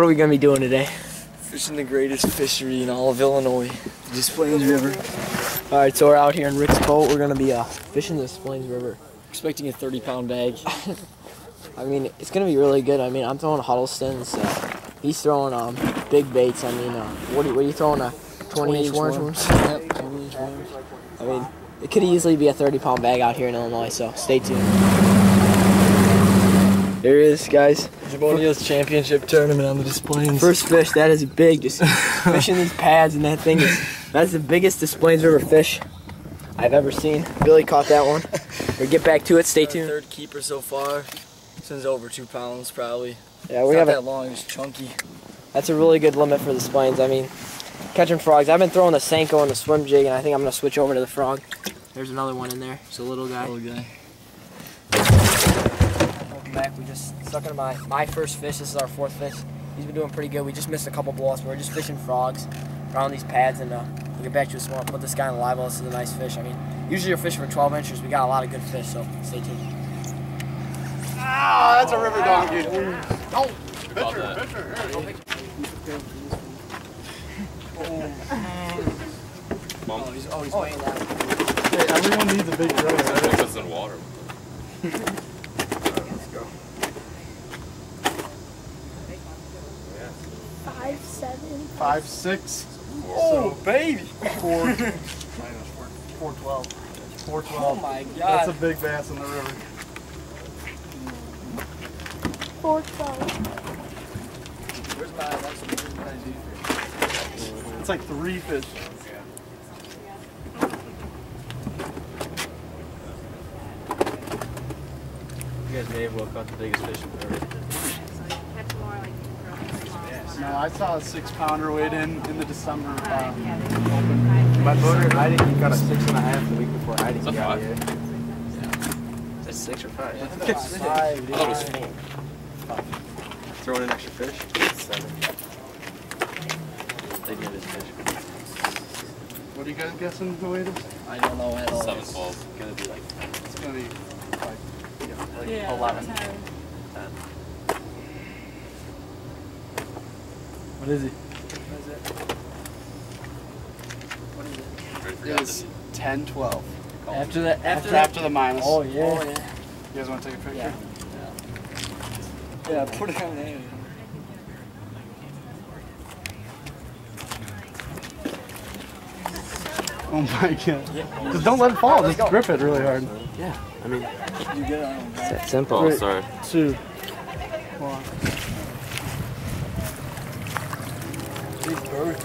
are we going to be doing today? Fishing the greatest fishery in all of Illinois, the Des Plaines River. Alright, so we're out here in Rick's boat. We're going to be fishing the Des Plaines River. Expecting a 30-pound bag. I mean, it's going to be really good. I mean, I'm throwing Huddleston's. He's throwing big baits. I mean, what are you throwing? 20-inch worms? Yep, 20-inch worms. I mean, it could easily be a 30-pound bag out here in Illinois, so stay tuned. There it is, guys. Javonia's championship tournament on the Des Plaines. First fish, that is big. Just fishing these pads, and that's the biggest Des Plaines River fish I've ever seen. Billy caught that one. We'll get back to it. Stay tuned. Third keeper so far. Since over 2 pounds, probably. Yeah, we not have that long. It's chunky. That's a really good limit for the Des Plaines. I mean, catching frogs. I've been throwing the Senko and the swim jig, and I think I'm gonna switch over to the frog. There's another one in there. It's a little guy. Welcome back. We just stuck into my first fish. This is our 4th fish. He's been doing pretty good. We just missed a couple blowups, but we're just fishing frogs around these pads, and we'll get back to it tomorrow. Put this guy in the live well. This is a nice fish. I mean, usually you're fishing for 12 inches. We got a lot of good fish, so stay tuned. Ah, that's a river donkey. No, picture. He's weighing that. Hey, everyone needs a big reel. It puts in water. Let's go. 5'7". 5'6". Oh, baby! 412. 412. Oh my God! That's a big bass in the river. 412. Where's my? It's like 3 fish. You guys may have well caught the biggest fish in the river. No, I saw a 6-pounder weighed in the December open. My boater, I think he got a 6.5 the week before I didn't get out here. Is that 6 or 5? I I thought it was 4. Throwing an extra fish? 7. They did this fish. What are you guys guessing the weight is? I don't know at all. 7 balls. It's gonna be like It's gonna be like 11. 10. What is he? It was 10, 12. After the minus. Oh yeah. You guys want to take a picture? Yeah, put it on there. Oh my god. Just don't let it fall. Just grip it really hard. Yeah, I mean, You get it on. It's that simple. oh, sorry. 2, 1. Big bird.